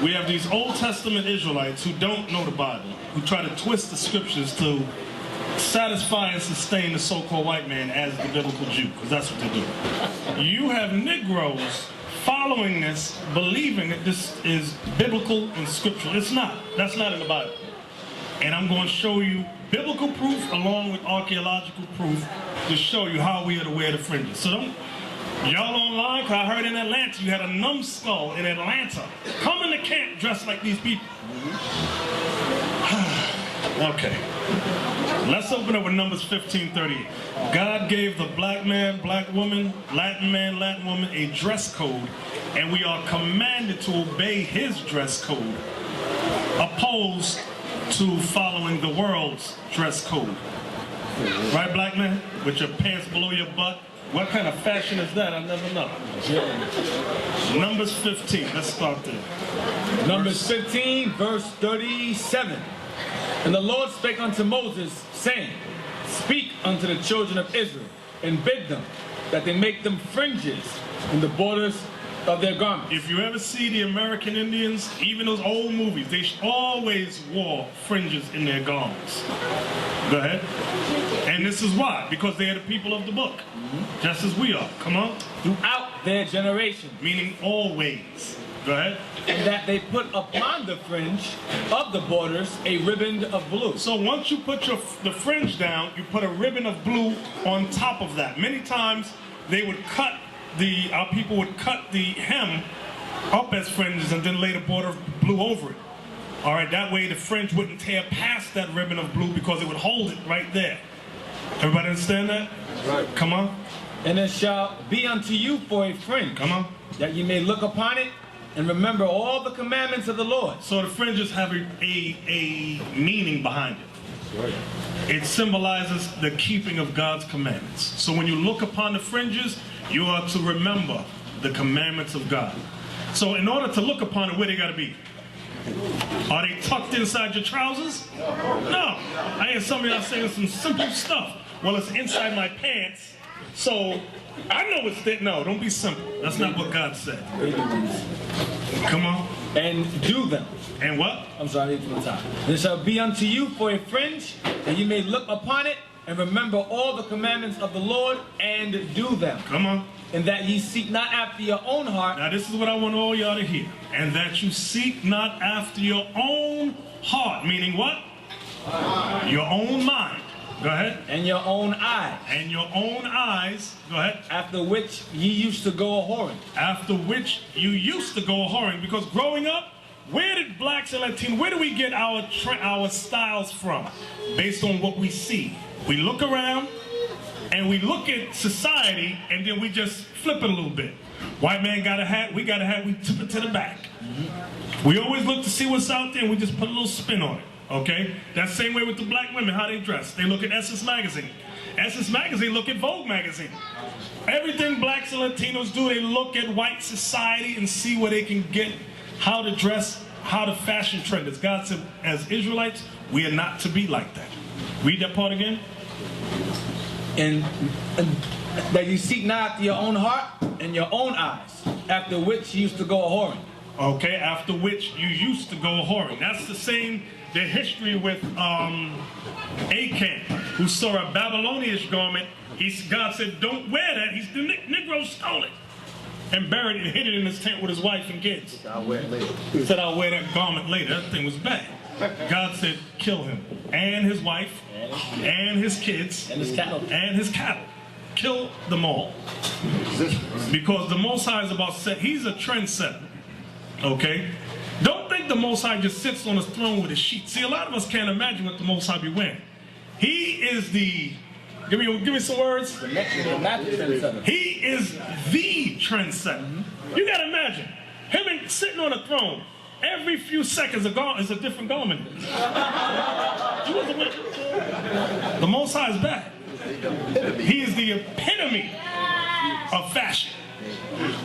We have these Old Testament Israelites who don't know the Bible, who try to twist the scriptures to satisfy and sustain the so-called white man as the biblical Jew, because that's what they do. You have Negroes following this, believing that this is biblical and scriptural. It's not. That's not in the Bible. And I'm going to show you biblical proof along with archaeological proof to show you how we are to wear the fringes. So don't, y'all online, because I heard in Atlanta you had a numbskull in Atlanta. Come in the camp dressed like these people. Okay. Let's open up with Numbers 15:38. God gave the black man, black woman, Latin man, Latin woman a dress code, and we are commanded to obey his dress code, opposed to following the world's dress code. Right, black man? With your pants below your butt? What kind of fashion is that? I never know. Numbers 15, let's start there. Numbers 15, verse 37. And the Lord spake unto Moses, saying, Speak unto the children of Israel, and bid them that they make them fringes in the borders of their garments. If you ever see the American Indians, even those old movies, they always wore fringes in their garments. Go ahead. And this is why, because they are the people of the book, just as we are. Come on. Throughout their generation. Meaning always. Go ahead. And that they put upon the fringe of the borders a ribbon of blue. So once you put the fringe down, you put a ribbon of blue on top of that. Many times they would cut our people would cut the hem up as fringes and then lay the border of blue over it. All right, that way the fringe wouldn't tear past that ribbon of blue because it would hold it right there. Everybody understand that? Right. Come on. And it shall be unto you for a fringe. Come on. That you may look upon it and remember all the commandments of the Lord. So the fringes have a meaning behind it. Right. It symbolizes the keeping of God's commandments. So when you look upon the fringes, you are to remember the commandments of God. So in order to look upon it, where they got to be? Are they tucked inside your trousers? No. I hear some of y'all saying some simple stuff. Well, it's inside my pants. So I know it's there. No, don't be simple. That's not what God said. Come on. And do them. And what? I'm sorry, from the top. It shall be unto you for a fringe, and you may look upon it, and remember all the commandments of the Lord, and do them. Come on. And that ye seek not after your own heart. Now this is what I want all y'all to hear. And that you seek not after your own heart. Meaning what? Your own mind. Go ahead. And your own eyes. And your own eyes. Go ahead. After which ye used to go a-whoring. After which you used to go a-whoring. Because growing up, where did blacks and Latinos, where do we get our styles from? Based on what we see. We look around and we look at society and then we just flip it a little bit. White man got a hat, we got a hat, we tip it to the back. We always look to see what's out there and we just put a little spin on it. Okay? That same way with the black women, how they dress. They look at Essence Magazine. Essence Magazine look at Vogue Magazine. Everything blacks and Latinos do, they look at white society and see where they can get how to dress, how to fashion trend. As God said, as Israelites, we are not to be like that. Read that part again. And that you seek not after your own heart and your own eyes, after which you used to go a-whoring. Okay, after which you used to go a-whoring. That's the same, the history with Achan, who saw a Babylonian garment. God said, don't wear that. The Negro stole it and buried it and hid it in his tent with his wife and kids. I'll wear it later. He said, I'll wear that garment later. That thing was bad. God said, kill him and his wife and his kids and his cattle. And his cattle. Kill them all. Because the Most High is about set. He's a trendsetter. Okay? Don't think the Most High just sits on his throne with his sheet. See, a lot of us can't imagine what the Most High be wearing. He is the, give me some words. The trendsetter. He is the trendsetter. You gotta imagine him sitting on a throne. Every few seconds is a different garment. The Most High is bad. He is the epitome of fashion.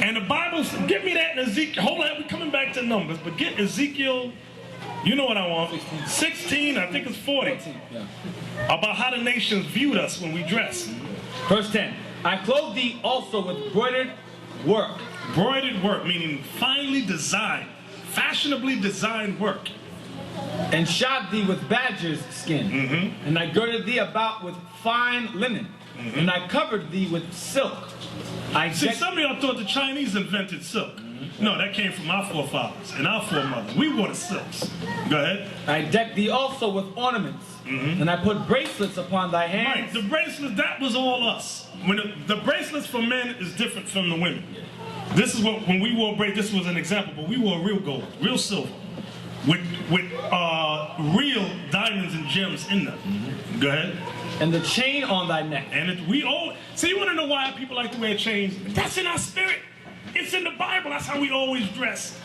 And the Bible, give me that in Ezekiel. Hold on, we're coming back to Numbers, but get Ezekiel, you know what I want, 16, I think it's 40, about how the nations viewed us when we dress. Verse 10, I clothe thee also with broidered work. Broidered work, meaning finely designed, fashionably designed work. And shod thee with badger's skin. And I girded thee about with fine linen. And I covered thee with silk. See, some of y'all thought the Chinese invented silk. No, that came from our forefathers and our foremothers. We wore the silks. Go ahead. I decked thee also with ornaments. And I put bracelets upon thy hands. Right, the bracelets, that was all us. When the bracelets for men is different from the women. This is what, when we wore bracelets, this was an example, but we wore real gold, real silver, with real diamonds and gems in them. Go ahead. And the chain on thy neck. And we all, so you want to know why people like to wear chains? That's in our spirit. It's in the Bible. That's how we always dress.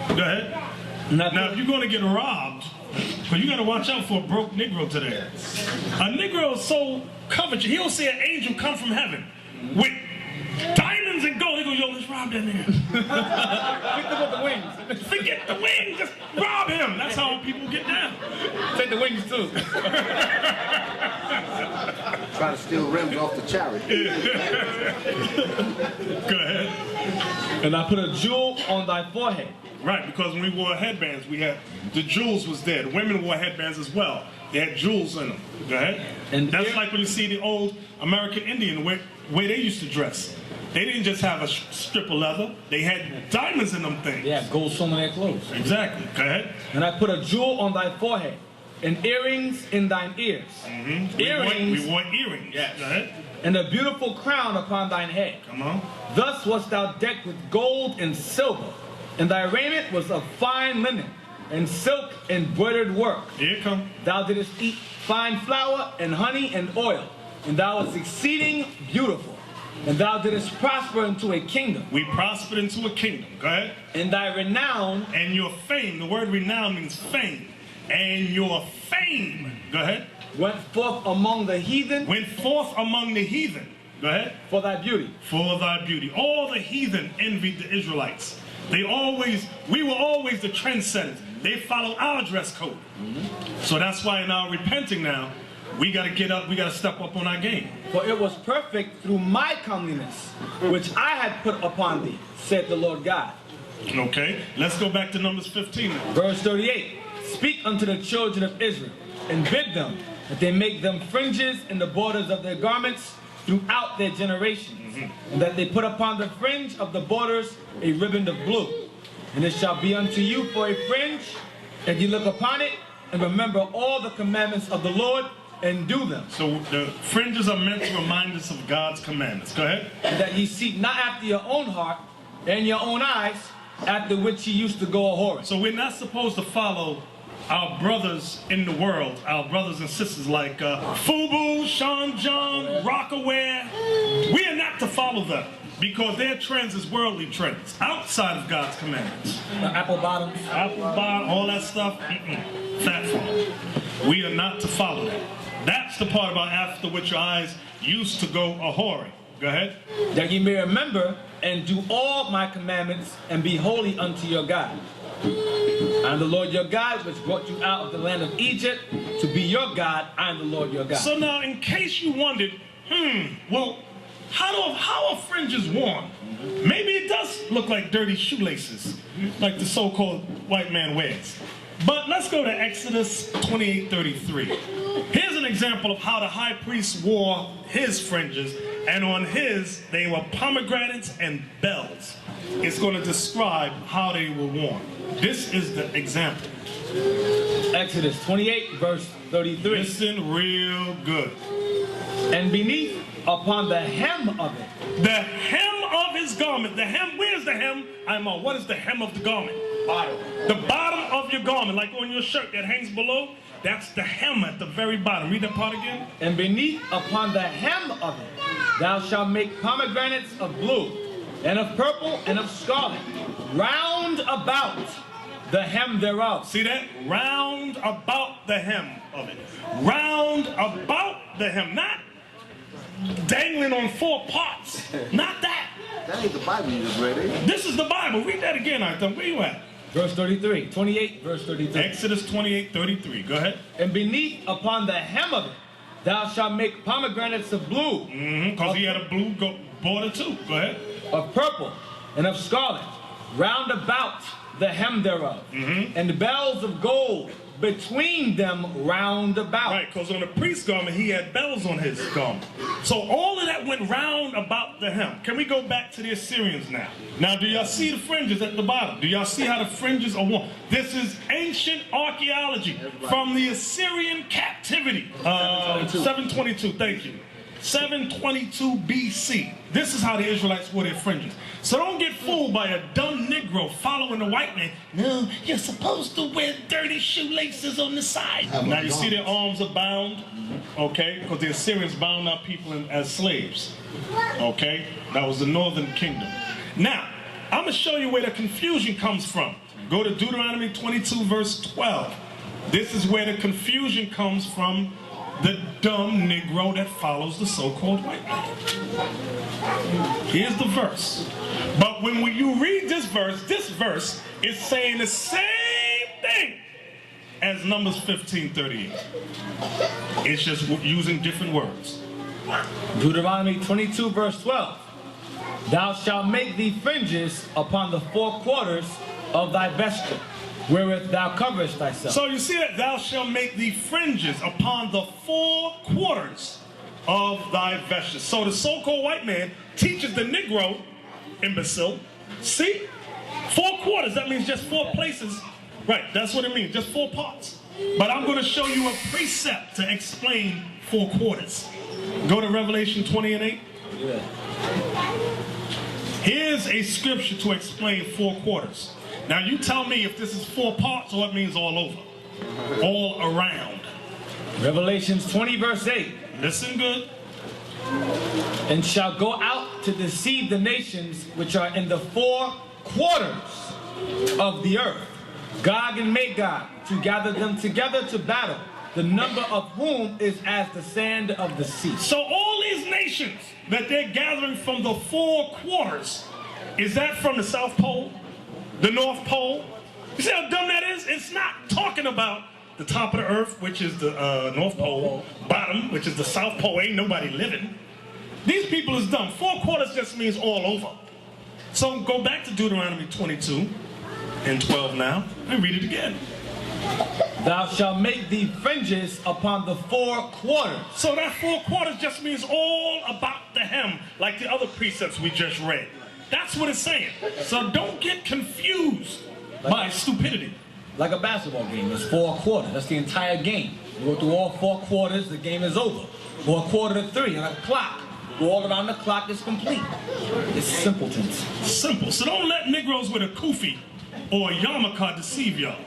Go ahead. Now, if you're going to get robbed, but you got to watch out for a broke Negro today. A Negro is so coveted, he'll see an angel come from heaven with diamonds and gold. He goes, yo, let's rob that nigga. Forget the wings. Forget the wings, just rob him. That's how people get down. Take the wings too. Try to steal rims off the chariot. Go ahead. And I put a jewel on thy forehead. Right, because when we wore headbands, we had, the jewels was there. The women wore headbands as well. They had jewels in them. Go ahead. And that's like when you see the old American Indian, the way they used to dress. They didn't just have a strip of leather. They had diamonds in them things. Yeah, gold sewn on their clothes. Exactly. Go ahead. And I put a jewel on thy forehead, and earrings in thine ears. Earrings. We wore earrings. Yes. Go ahead. And a beautiful crown upon thine head. Come on. Thus wast thou decked with gold and silver, and thy raiment was of fine linen, and silk embroidered work. Here it come. Thou didst eat fine flour and honey and oil, and thou wast exceeding beautiful. And thou didst prosper into a kingdom. We prospered into a kingdom. Go ahead. And thy renown. And your fame. The word renown means fame. And your fame. Go ahead. Went forth among the heathen. Went forth among the heathen. Go ahead. For thy beauty. For thy beauty. All the heathen envied the Israelites. We were always the trendsetters. They followed our dress code. So that's why in our repenting now, we got to get up, we got to step up on our game. For it was perfect through my comeliness, which I had put upon thee, said the Lord God. Okay, let's go back to Numbers 15 now. Verse 38. Speak unto the children of Israel, and bid them that they make them fringes in the borders of their garments throughout their generations, and that they put upon the fringe of the borders a ribbon of blue. And it shall be unto you for a fringe, and ye look upon it, and remember all the commandments of the Lord, and do them. So the fringes are meant to remind us of God's commandments. Go ahead. And that ye seek not after your own heart and your own eyes, after which ye used to go a-whoring. So we're not supposed to follow our brothers in the world, our brothers and sisters like Fubu, Sean John, Rockaware. We are not to follow them because their trends is worldly trends outside of God's commandments. Apple bottoms. Apple bottom, all that stuff. Fat fall. We are not to follow that. That's the part about after which your eyes used to go a-whoring. Go ahead. That ye may remember and do all my commandments and be holy unto your God. I am the Lord your God, which brought you out of the land of Egypt to be your God. I am the Lord your God. So now, in case you wondered, well, how are fringes worn? Maybe it does look like dirty shoelaces, like the so-called white man wears. But let's go to Exodus 28:33. Here's an example of how the high priest wore his fringes, and on his, they were pomegranates and bells. It's going to describe how they were worn. This is the example. Exodus 28, verse 33. Listen real good. And beneath, upon the hem of it. The hem of his garment. The hem, where's the hem? What is the hem of the garment? Bottom. The bottom of your garment, like on your shirt that hangs below, that's the hem at the very bottom. Read that part again. And beneath, upon the hem of it, thou shalt make pomegranates of blue, and of purple, and of scarlet, round about the hem thereof. See that? Round about the hem of it. Round about the hem. Not dangling on four parts. Not that. That ain't the Bible you just read, eh? This is the Bible. Read that again, Arthur. Where you at? Verse 33. 28, verse 33. Exodus 28:33. Go ahead. And beneath, upon the hem of it, thou shalt make pomegranates of blue. Because he had a blue border too. Go ahead. Of purple, and of scarlet, round about the hem thereof, and bells of gold between them round about. Right, because on the priest's garment, he had bells on his garment. So all of that went round about the hem. Can we go back to the Assyrians now? Now, do y'all see the fringes at the bottom? Do y'all see how the fringes are worn? This is ancient archaeology from the Assyrian captivity. 722, thank you. 722 BC. This is how the Israelites wore their fringes. So don't get fooled by a dumb Negro following the white man. No, you're supposed to wear dirty shoelaces on the side. Now you see their arms are bound, okay? Because the Assyrians bound our people as slaves, okay? That was the northern kingdom. Now, I'm going to show you where the confusion comes from. Go to Deuteronomy 22 verse 12. This is where the confusion comes from. The dumb Negro that follows the so-called white man. Here's the verse. But when you read this verse is saying the same thing as Numbers 15:38. It's just using different words. Deuteronomy 22 verse 12. Thou shalt make thee fringes upon the four quarters of thy vesture, wherewith thou coverest thyself. So you see that thou shalt make thee fringes upon the four quarters of thy vesture. So the so-called white man teaches the Negro, imbecile, see? 4 quarters, that means just 4 places. Right, that's what it means, just 4 parts. But I'm going to show you a precept to explain 4 quarters. Go to Revelation 20:8. Yeah. Here's a scripture to explain 4 quarters. Now you tell me if this is 4 parts or it means all over, all around. Revelations 20 verse 8. Listen good. And shall go out to deceive the nations which are in the 4 quarters of the earth, Gog and Magog, to gather them together to battle, the number of whom is as the sand of the sea. So all these nations that they're gathering from the 4 quarters, is that from the South Pole? The North Pole? You see how dumb that is? It's not talking about the top of the earth, which is the North Pole, bottom, which is the South Pole. Ain't nobody living. These people is dumb. 4 quarters just means all over. So go back to Deuteronomy 22 and 12 now and read it again. Thou shalt make thee fringes upon the 4 quarters. So that 4 quarters just means all about the hem, like the other precepts we just read. That's what it's saying. So don't get confused by stupidity. Like a basketball game, it's 4 quarters. That's the entire game. You go through all 4 quarters, the game is over. Or a quarter to 3 on a clock. Go all around the clock, is complete. It's simpletons. Simple. So don't let Negroes with a kufi or a yarmulke deceive y'all.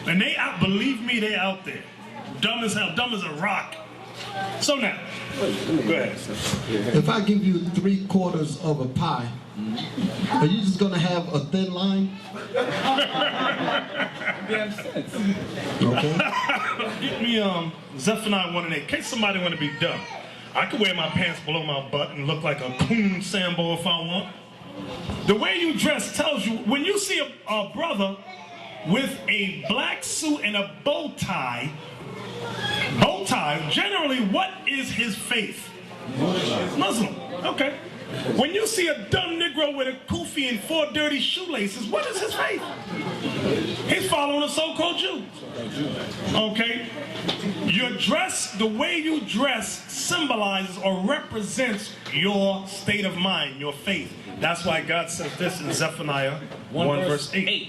And they out, believe me, they out there. Dumb as hell, dumb as a rock. So now, go ahead. If I give you 3 quarters of a pie, are you just gonna have a thin line? Damn sense. Okay. Get me Zephaniah 1:8. In case somebody want to be dumb. I could wear my pants below my butt and look like a coon Sambo if I want. The way you dress tells you, when you see a brother with a black suit and a bow tie, generally what is his faith? Muslim. Okay. When you see a dumb Negro with a kufi and 4 dirty shoelaces, what is his faith? He's following a so-called Jew. Okay? Your dress, the way you dress symbolizes or represents your state of mind, your faith. That's why God says this in Zephaniah 1 verse 8.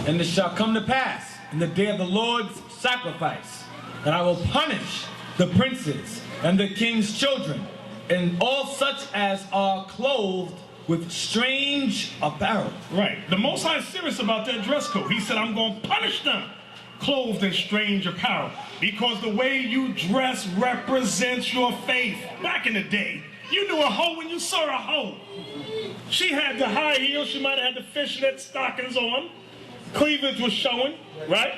And it shall come to pass in the day of the Lord's sacrifice that I will punish the princes and the king's children and all such as are clothed with strange apparel. Right. The Most High is serious about that dress code. He said, I'm going to punish them clothed in strange apparel because the way you dress represents your faith. Back in the day, you knew a hoe when you saw a hoe. She had the high heels. She might have had the fishnet stockings on. Cleavage was showing, right?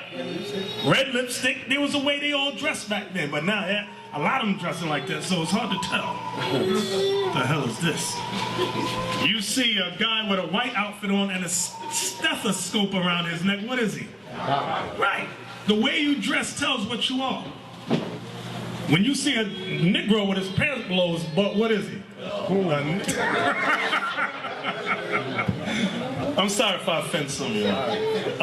Red lipstick. There was a way they all dressed back then. But now, yeah, a lot of them dressing like that, so it's hard to tell. What the hell is this? You see a guy with a white outfit on and a stethoscope around his neck. What is he? Right. The way you dress tells what you are. When you see a Negro with his pants below his butt, what is he? I'm sorry if I offend some of you.